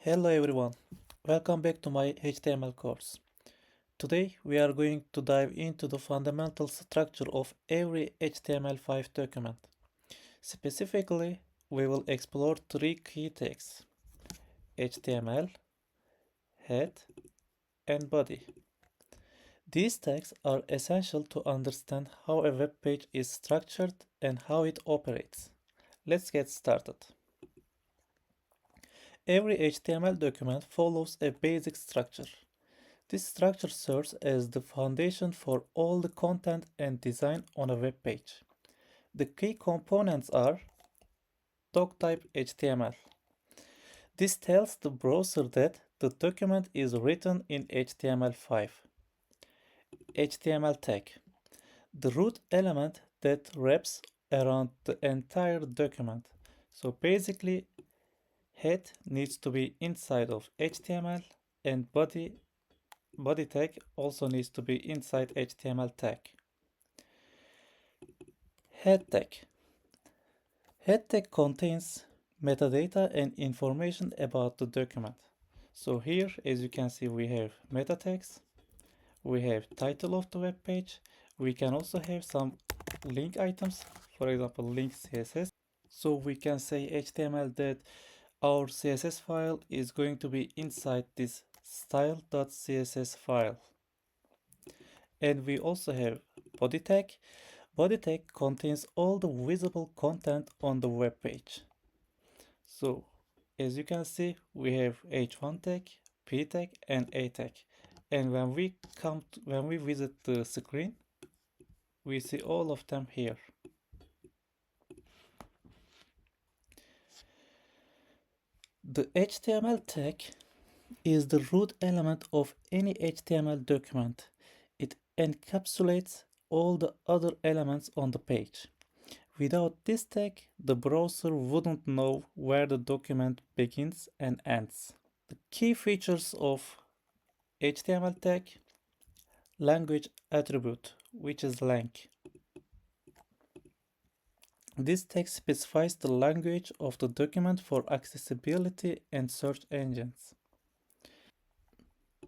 Hello everyone, welcome back to my HTML course. Today we are going to dive into the fundamental structure of every HTML5 document. Specifically, we will explore three key tags: HTML, head, and body. These tags are essential to understand how a web page is structured and how it operates. Let's get started. Every HTML document follows a basic structure. This structure serves as the foundation for all the content and design on a web page. The key components are doctype HTML. This tells the browser that the document is written in HTML5. HTML tag, the root element that wraps around the entire document. So basically, head needs to be inside of HTML and body tag also needs to be inside HTML tag. Head tag. Head tag contains metadata and information about the document. So here, as you can see, we have meta tags, we have title of the web page, we can also have some link items, for example, link CSS. So we can say HTML that our CSS file is going to be inside this style.css file. And we also have body tag. Body tag contains all the visible content on the web page. So as you can see, we have h1 tag, p tag, and a tag. And when we visit the screen, we see all of them here. The HTML tag is the root element of any HTML document. It encapsulates all the other elements on the page. Without this tag, the browser wouldn't know where the document begins and ends. The key features of HTML tag: language attribute, which is lang. This tag specifies the language of the document for accessibility and search engines.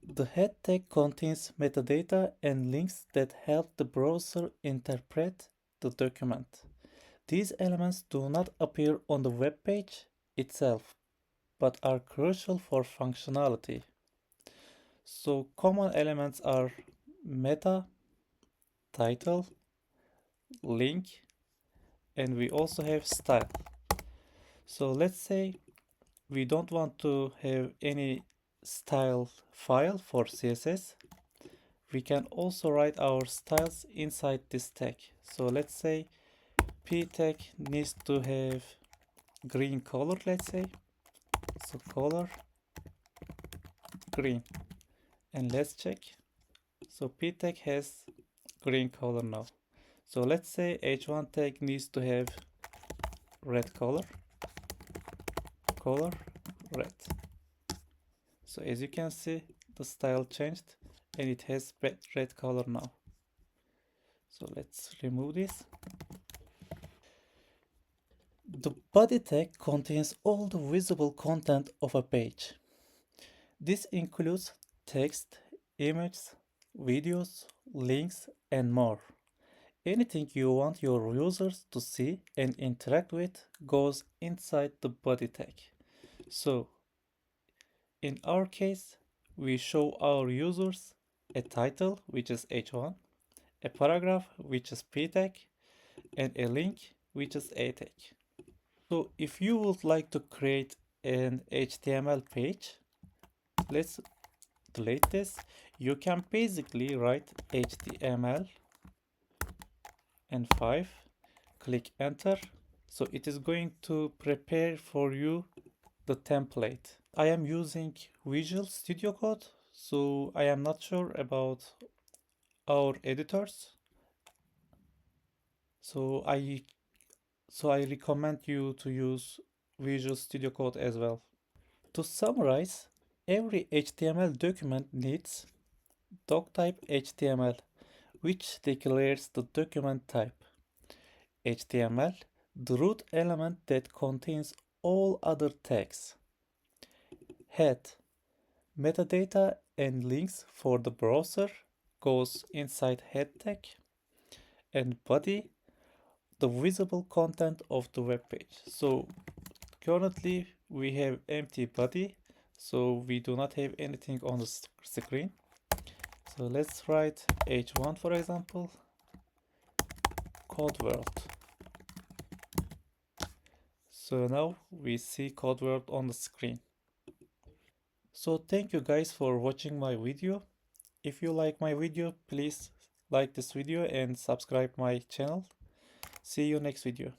The head tag contains metadata and links that help the browser interpret the document. These elements do not appear on the web page itself, but are crucial for functionality. So common elements are meta, title, link, and we also have style. So let's say we don't want to have any style file for CSS. We can also write our styles inside this tag. So let's say p tag needs to have green color, let's say. So color green. And let's check. So p tag has green color now. So let's say h1 tag needs to have red color red. So as you can see, the style changed and it has red color now. So let's remove this. The body tag contains all the visible content of a page. This includes text, images, videos, links, and more. Anything you want your users to see and interact with goes inside the body tag. So, in our case, we show our users a title, which is h1, a paragraph, which is p tag, and a link, which is a tag. So if you would like to create an HTML page, let's delete this. You can basically write HTML and 5, click enter. So it is going to prepare for you the template. I am using Visual Studio Code, so I am not sure about our editors. So I recommend you to use Visual Studio Code as well. To summarize, every HTML document needs doctype HTML, which declares the document type. HTML, the root element that contains all other tags. head, metadata and links for the browser goes inside head tag, and body, the visible content of the web page. So currently we have empty body, so we do not have anything on the screen. So let's write h1 for example, code world. So now we see code world on the screen. So thank you guys for watching my video. If you like my video, please like this video and subscribe my channel. See you next video.